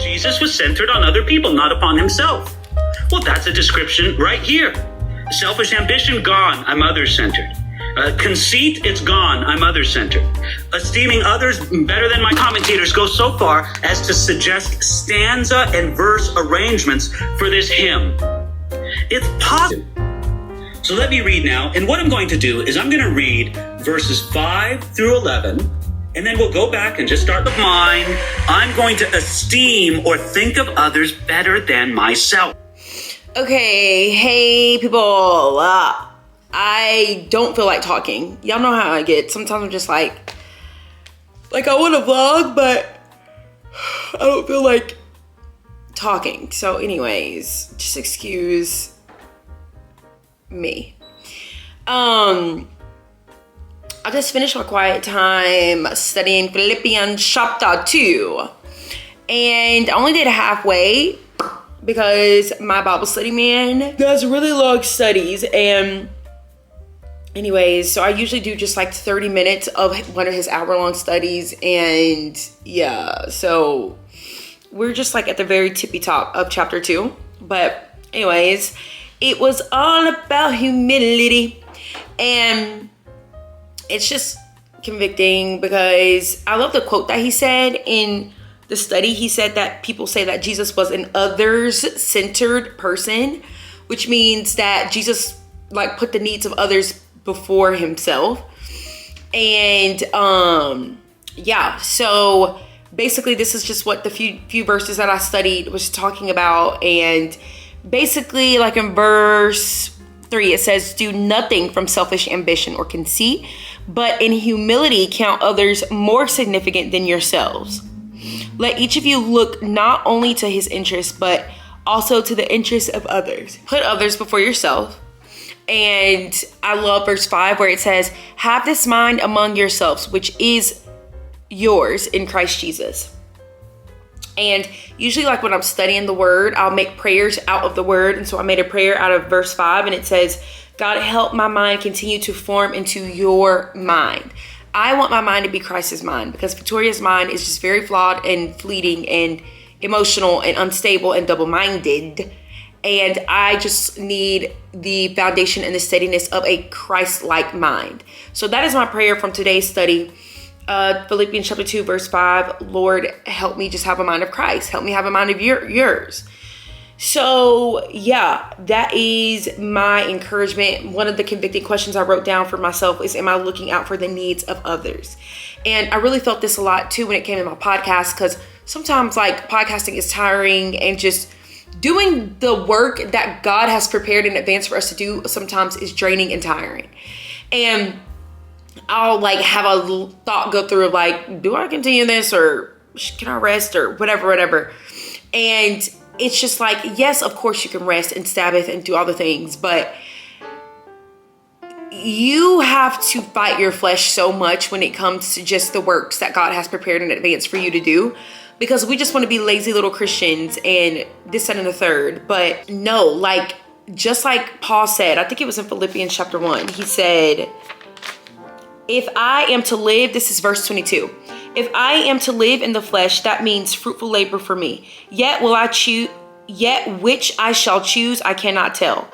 Jesus was centered on other people, not upon himself. Well, that's a description right here. Selfish ambition, gone. I'm others-centered. Conceit, it's gone. I'm others-centered. Esteeming others better than my commentators go so far as to suggest stanza and verse arrangements for this hymn. It's positive. So let me read now. And what I'm going to do is I'm going to read verses 5 through 11, and then we'll go back and just start with mine. I'm going to esteem or think of others better than myself. Okay, hey people. I don't feel like talking. Y'all know how I get. Sometimes I'm just like I want to vlog, but I don't feel like talking. So anyways, just excuse me. I just finished my quiet time studying Philippians chapter 2. And I only did halfway because my Bible study man does really long studies. And anyways, so I usually do just like 30 minutes of one of his hour-long studies. And yeah, so we're just like at the very tippy top of chapter 2. But anyways, it was all about humility. And it's just convicting because I love the quote that he said in the study. He said that people say that Jesus was an others-centered person, which means that Jesus like put the needs of others before himself. And yeah, so basically this is just what the few verses that I studied was talking about. And basically, like in verse 3, it says, do nothing from selfish ambition or conceit, but in humility count others more significant than yourselves. Let each of you look not only to his interests, but also to the interests of others. Put others before yourself. And I love verse 5 where it says, have this mind among yourselves, which is yours in Christ Jesus. And usually like when I'm studying the word, I'll make prayers out of the word. And so I made a prayer out of verse 5, and it says, God, help my mind continue to form into your mind. I want my mind to be Christ's mind, because Victoria's mind is just very flawed and fleeting and emotional and unstable and double-minded. And I just need the foundation and the steadiness of a Christ-like mind. So that is my prayer from today's study. Philippians chapter 2, verse 5, Lord, help me just have a mind of Christ. Help me have a mind of yours. So yeah, that is my encouragement. One of the convicting questions I wrote down for myself is, am I looking out for the needs of others? And I really felt this a lot too when it came to my podcast, because sometimes like podcasting is tiring, and just doing the work that God has prepared in advance for us to do sometimes is draining and tiring. And I'll like have a thought go through of like, do I continue this, or can I rest, or whatever. And it's just like, yes, of course you can rest and Sabbath and do all the things, but you have to fight your flesh so much when it comes to just the works that God has prepared in advance for you to do, because we just want to be lazy little Christians and this, that, and the third. But no, like, just like Paul said, I think it was in Philippians chapter 1, he said, if I am to live, this is verse 22. If I am to live in the flesh, that means fruitful labor for me. Yet which I shall choose, I cannot tell.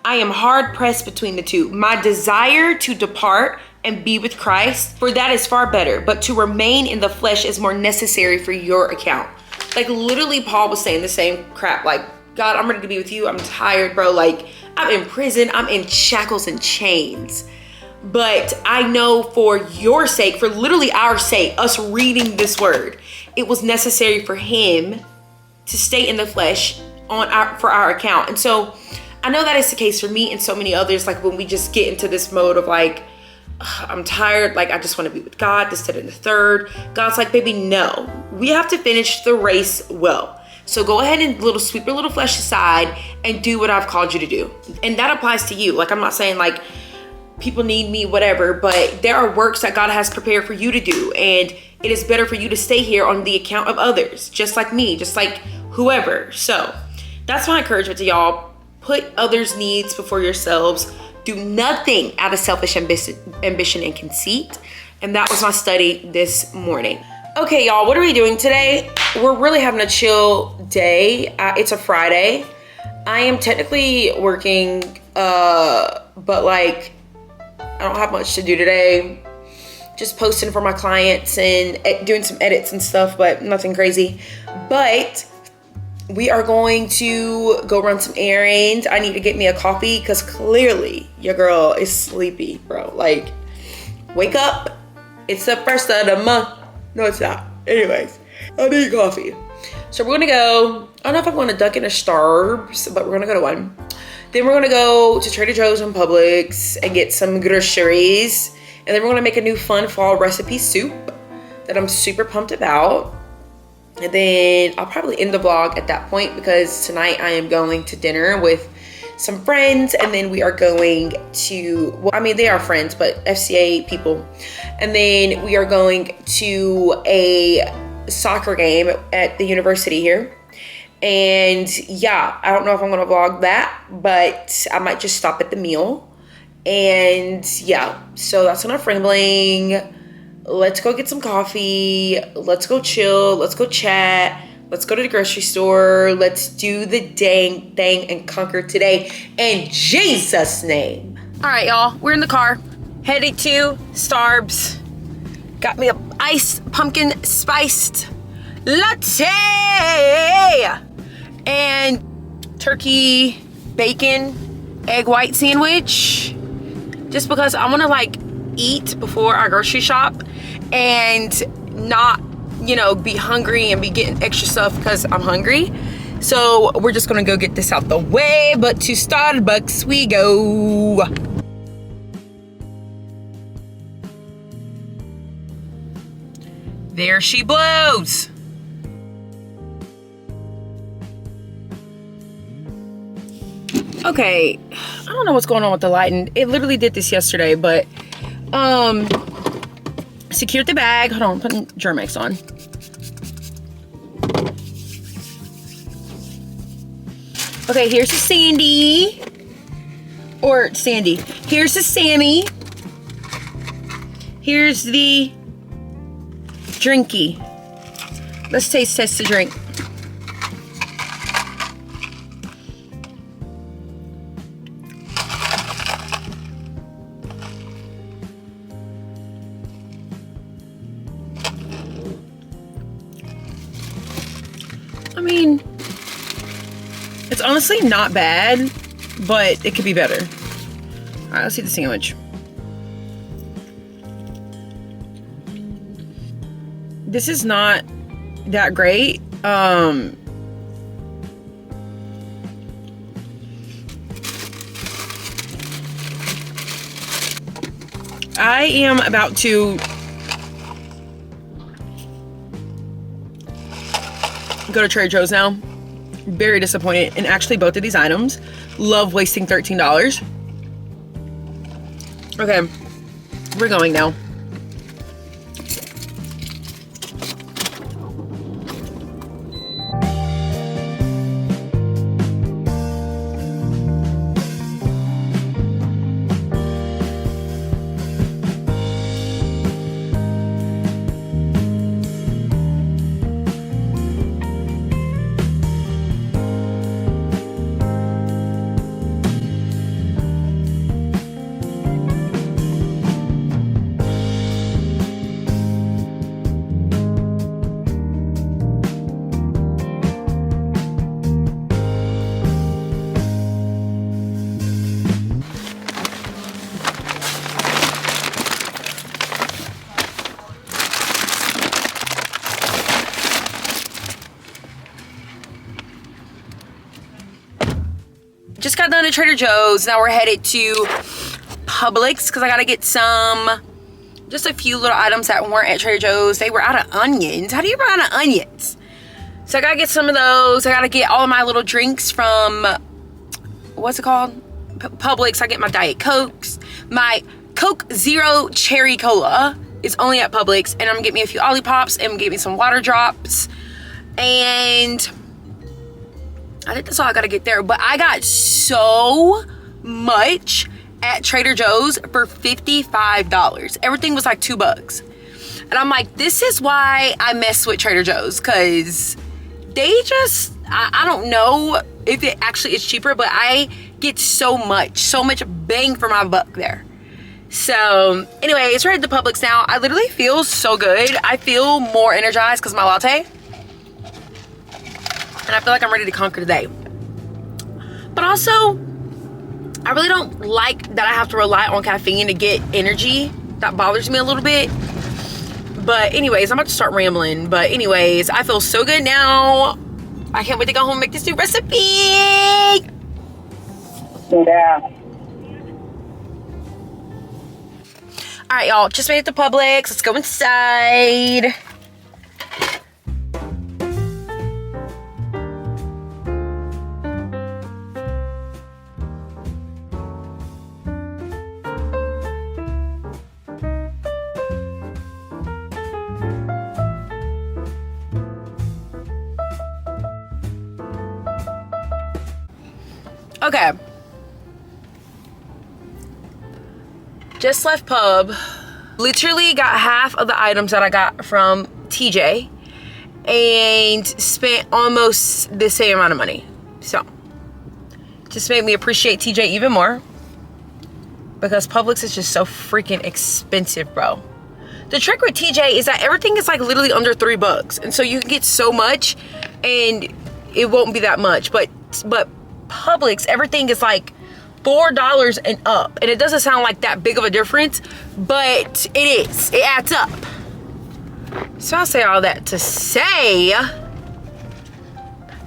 I am hard pressed between the two. My desire to depart and be with Christ, for that is far better. But to remain in the flesh is more necessary for your account. Like literally Paul was saying the same crap. Like, God, I'm ready to be with you. I'm tired, bro. Like, I'm in prison. I'm in shackles and chains. But I know for your sake, for literally our sake, us reading this word, it was necessary for him to stay in the flesh for our account. And so I know that is the case for me and so many others. Like when we just get into this mode of like, I'm tired, like I just want to be with God, this, that, and the third. God's like, baby, no, we have to finish the race well. So go ahead and sweep your little flesh aside and do what I've called you to do. And that applies to you. Like, I'm not saying like people need me, whatever, but there are works that God has prepared for you to do. And it is better for you to stay here on the account of others, just like me, just like whoever. So that's my encouragement to y'all. Put others' needs before yourselves. Do nothing out of selfish ambition and conceit. And that was my study this morning. Okay, y'all, what are we doing today? we're really having a chill day. It's a Friday. I am technically working, but like, I don't have much to do today. Just posting for my clients and doing some edits and stuff, but nothing crazy. But we are going to go run some errands. I need to get me a coffee because clearly your girl is sleepy, bro. Like, wake up. It's the first of the month. No, it's not. Anyways, I need coffee. So we're gonna go, I don't know if I'm gonna duck in a Starbucks, but we're gonna go to one. Then we're gonna go to Trader Joe's and Publix and get some groceries. And then we're gonna make a new fun fall recipe soup that I'm super pumped about. And then I'll probably end the vlog at that point because tonight I am going to dinner with some friends, and then we are going to, well, I mean, they are friends, but FCA people. And then we are going to a soccer game at the university here. And yeah, I don't know if I'm gonna vlog that, but I might just stop at the meal. And yeah, so that's enough rambling. Let's go get some coffee. Let's go chill. Let's go chat. Let's go to the grocery store. Let's do the dang thing and conquer today in Jesus' name. All right, y'all. We're in the car. Headed to Starbucks. Got me a iced pumpkin spiced latte. And turkey, bacon, egg white sandwich. Just because I want to like eat before our grocery shop and not, you know, be hungry and be getting extra stuff because I'm hungry. So we're just gonna go get this out the way, but to Starbucks we go. There she blows. Okay, I don't know what's going on with the lighting. It literally did this yesterday, but secured the bag. Hold on, I'm putting Germex on. Okay, here's the Sandy. Or Sandy. Here's the Sammy. Here's the drinky. Let's taste test the drink. I mean, it's honestly not bad, but it could be better. All right, let's see the sandwich. This is not that great. I am about to go to Trader Joe's now. Very disappointed in actually both of these items. Love wasting $13. Okay, we're going now. Just got done at Trader Joe's. Now we're headed to Publix because I gotta get just a few little items that weren't at Trader Joe's. They were out of onions. How do you run out of onions? So I gotta get some of those. I gotta get all of my little drinks from, what's it called? Publix. I get my Diet Cokes. My Coke Zero Cherry Cola is only at Publix. And I'm gonna get me a few Ollipops and get me some water drops. And I think that's all I gotta get there. But I got so much at Trader Joe's for $55. Everything was like $2. And I'm like, this is why I mess with Trader Joe's, because they just, I don't know if it actually is cheaper, but I get so much bang for my buck there. So anyways, we're at the Publix now. I literally feel so good. I feel more energized because of my latte. And I feel like I'm ready to conquer the day. But also, I really don't like that I have to rely on caffeine to get energy. That bothers me a little bit. But anyways, I'm about to start rambling. But anyways, I feel so good now. I can't wait to go home and make this new recipe. Yeah. All right, y'all, just made it to Publix. Let's go inside. Okay. Just left Pub. Literally got half of the items that I got from TJ and spent almost the same amount of money. So, just made me appreciate TJ even more because Publix is just so freaking expensive, bro. The trick with TJ is that everything is like literally under $3, and so you can get so much and it won't be that much. But Publix, everything is like $4 and up, and it doesn't sound like that big of a difference, but it is. It adds up. So I'll say all that to say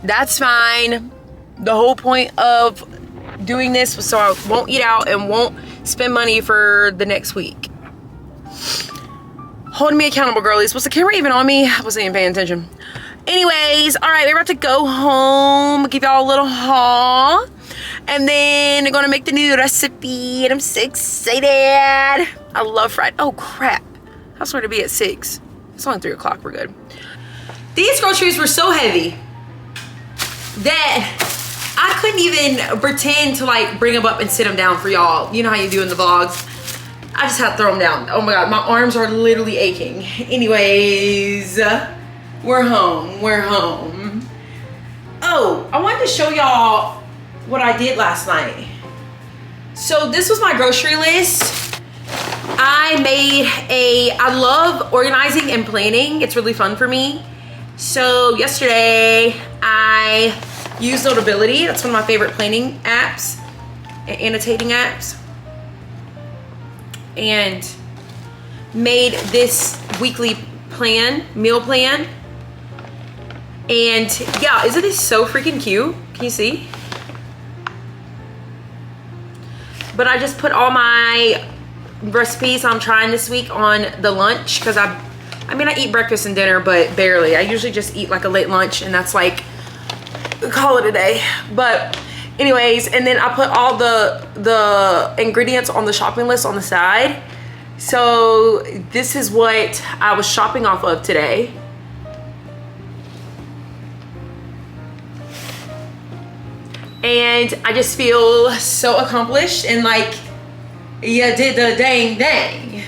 that's fine. The whole point of doing this was so I won't eat out and won't spend money for the next week. Holding me accountable, girlies. Was the camera even on me? I wasn't even paying attention. Anyways, all right, we're about to go home, give y'all a little haul, and then we're gonna make the new recipe, and I'm so excited. I love fried, oh crap. I was supposed to be at 6. It's only 3 o'clock, we're good. These groceries were so heavy that I couldn't even pretend to like bring them up and sit them down for y'all. You know how you do in the vlogs. I just had to throw them down. Oh my God, my arms are literally aching. Anyways, we're home. Oh, I wanted to show y'all what I did last night. So this was my grocery list. I love organizing and planning. It's really fun for me. So yesterday I used Notability. That's one of my favorite planning apps and annotating apps. And made this weekly plan, meal plan. And yeah, isn't this so freaking cute? Can you see? But I just put all my recipes I'm trying this week on the lunch, because I mean, I eat breakfast and dinner, but barely. I usually just eat like a late lunch, and that's like, call it a day. But anyways, and then I put all the ingredients on the shopping list on the side. So this is what I was shopping off of today. And I just feel so accomplished and like you did the dang thing.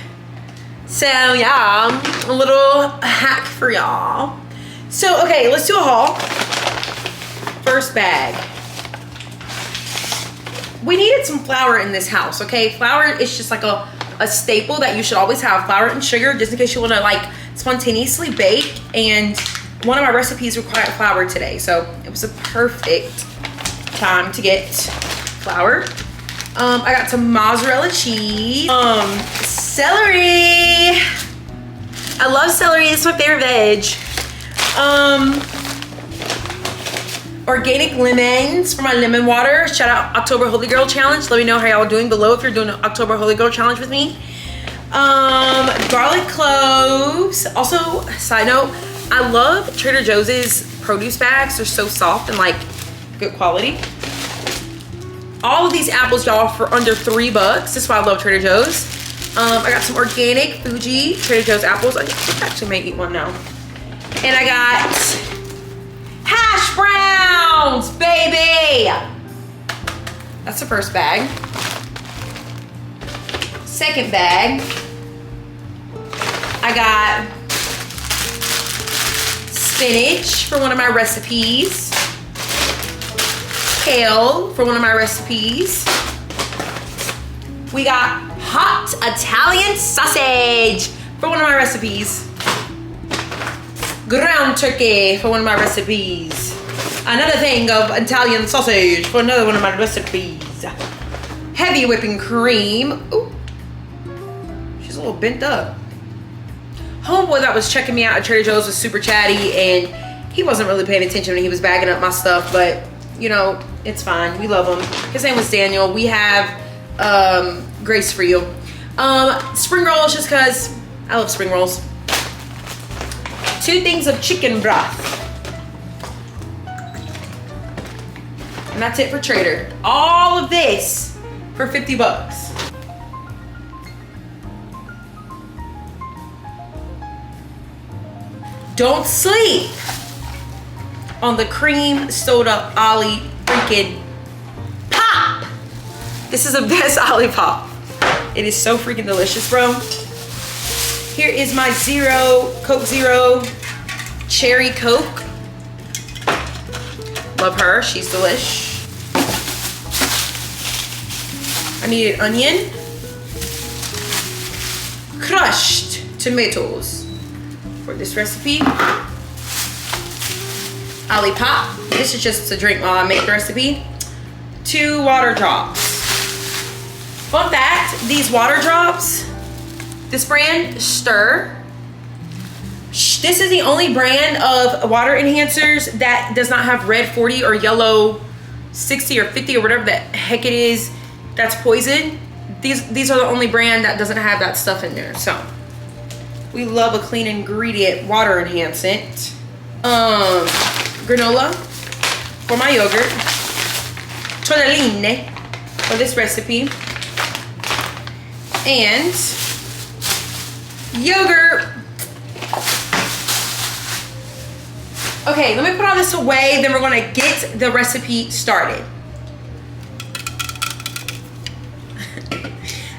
So yeah, a little hack for y'all. So okay, let's do a haul. First bag. We needed some flour in this house, okay? Flour is just like a staple that you should always have. Flour and sugar, just in case you wanna like spontaneously bake. And one of my recipes required flour today. So it was a perfect time to get flour. I got some mozzarella cheese, celery. I love celery, it's my favorite veg. Organic lemons for my lemon water. Shout out October Holy Girl Challenge. Let me know how y'all are doing below if you're doing an October Holy Girl Challenge with me. Garlic cloves. Also, side note, I love Trader Joe's produce bags. They're so soft and like good quality. All of these apples, y'all, for under $3. This is why I love Trader Joe's. I got some organic Fuji Trader Joe's apples. I actually may eat one now. And I got hash browns, baby. That's the first bag. Second bag, I got spinach for one of my recipes. Kale for one of my recipes. We got hot Italian sausage for one of my recipes. Ground turkey for one of my recipes. Another thing of Italian sausage for another one of my recipes. Heavy whipping cream. Ooh, she's a little bent up. Homeboy that was checking me out at Trader Joe's was super chatty, and he wasn't really paying attention when he was bagging up my stuff, but you know, it's fine. We love him. His name was Daniel. We have grace for you. Spring rolls, just because I love spring rolls. 2 things of chicken broth. And that's it for Trader. All of this for 50 bucks. Don't sleep on the cream soda Ollie freaking pop. This is the best Ollie pop. It is so freaking delicious, bro. Here is my Coke Zero Cherry Coke. Love her, she's delish. I needed onion, crushed tomatoes for this recipe. Ollie Pop. This is just to drink while I make the recipe. 2 water drops. Fun fact, these water drops, this brand, Stir. This is the only brand of water enhancers that does not have red 40 or yellow 60 or 50 or whatever the heck it is that's poison. These are the only brand that doesn't have that stuff in there. So we love a clean ingredient water enhancement. Granola for my yogurt. Tortellini for this recipe. And yogurt. Okay, let me put all this away, then we're gonna get the recipe started.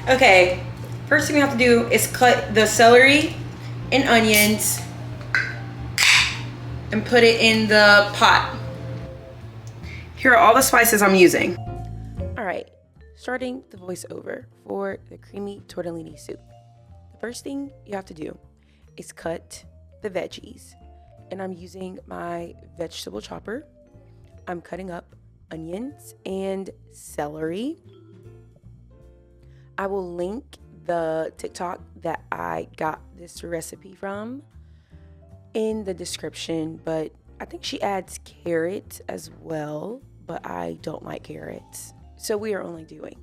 Okay, first thing we have to do is cut the celery and onions and put it in the pot. Here are all the spices I'm using. All right, starting the voiceover for the creamy tortellini soup. The first thing you have to do is cut the veggies. And I'm using my vegetable chopper. I'm cutting up onions and celery. I will link the TikTok that I got this recipe from in the description, but I think she adds carrot as well, but I don't like carrots. So we are only doing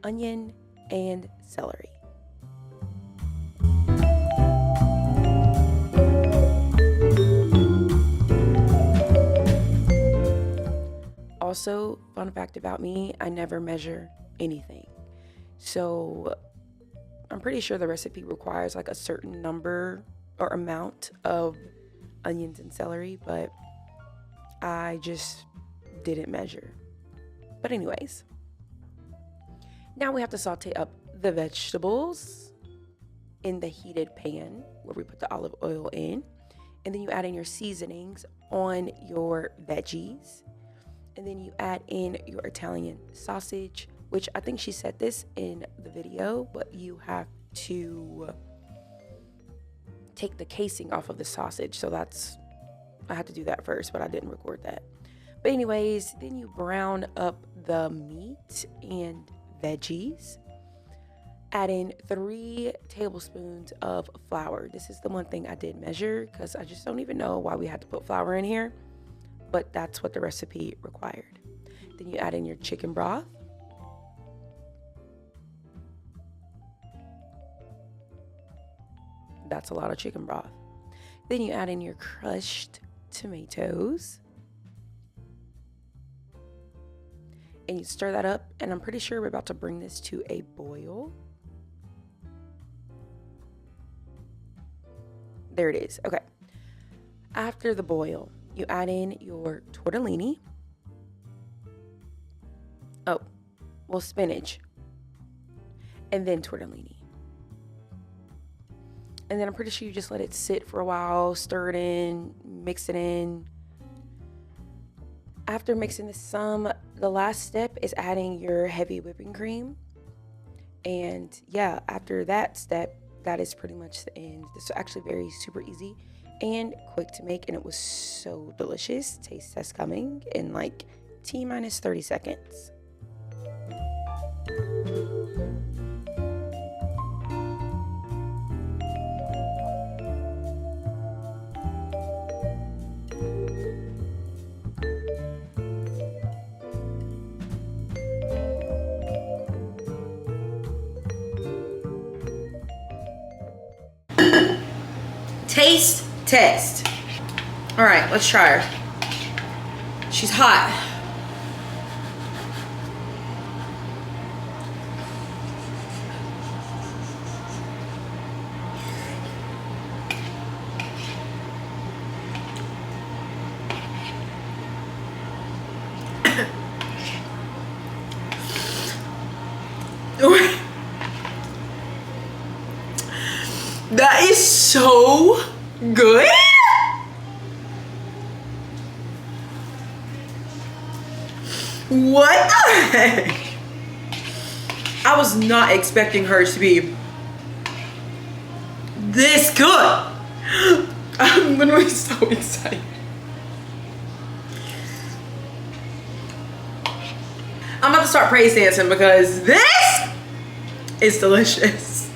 onion and celery. Also, fun fact about me, I never measure anything. So I'm pretty sure the recipe requires like a certain number or amount of onions and celery, but I just didn't measure. But anyways, now we have to saute up the vegetables in the heated pan where we put the olive oil in. And then you add in your seasonings on your veggies. And then you add in your Italian sausage, which I think she said this in the video, but you have to take the casing off of the sausage. So I had to do that first, but I didn't record that. But anyways, then you brown up the meat and veggies. Add in 3 tablespoons of flour. This is the one thing I did measure because I just don't even know why we had to put flour in here. But that's what the recipe required. Then you add in your chicken broth. That's a lot of chicken broth. Then you add in your crushed tomatoes. And you stir that up, and I'm pretty sure we're about to bring this to a boil. There it is. Okay. After the boil, you add in your tortellini. Spinach. And then tortellini. And then I'm pretty sure you just let it sit for a while, stir it in, mix it in. After mixing the the last step is adding your heavy whipping cream. And yeah, after that step, that is pretty much the end. This is actually very super easy and quick to make, and it was so delicious. Taste test coming in like T-minus 30 seconds. Taste test. All right, let's try her. She's hot. That is so good. What the heck? I was not expecting her to be this good. I'm literally so excited. I'm about to start praise dancing because this is delicious.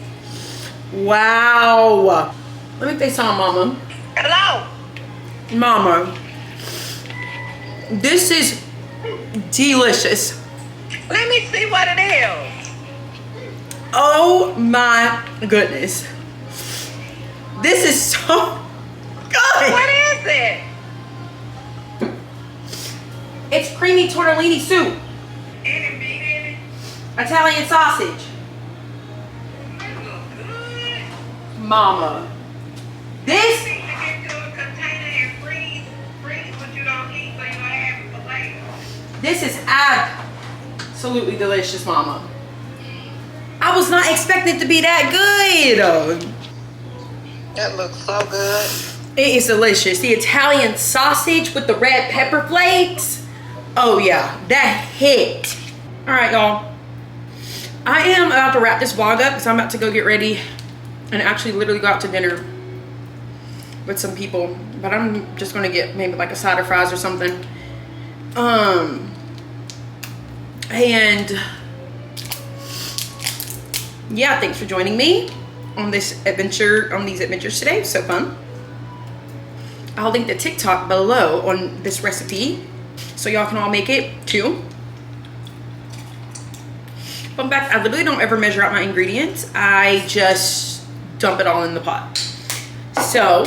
Wow. Let me FaceTime Mama. Hello. Mama, this is delicious. Let me see what it is. Oh my goodness. This is so good. What is it? It's creamy tortellini soup. Any meat in it? Italian sausage. It look good. Mama, this You need to get to a container and freeze what you don't eat so you don't have it for later. This is absolutely delicious, Mama. I was not expecting it to be that good. That looks so good. It is delicious. The Italian sausage with the red pepper flakes. Oh yeah, that hit. All right, y'all. I am about to wrap this vlog up because I'm about to go get ready and actually literally go out to dinner with some people. But I'm just gonna get maybe like a side of fries or something. And yeah, thanks for joining me on this adventure, on these adventures today. So fun. I'll link the TikTok below on this recipe so y'all can all make it too. Fun fact, I literally don't ever measure out my ingredients. I just dump it all in the pot. So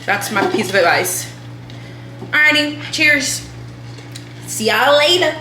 that's my piece of advice. Alrighty, cheers. See y'all later.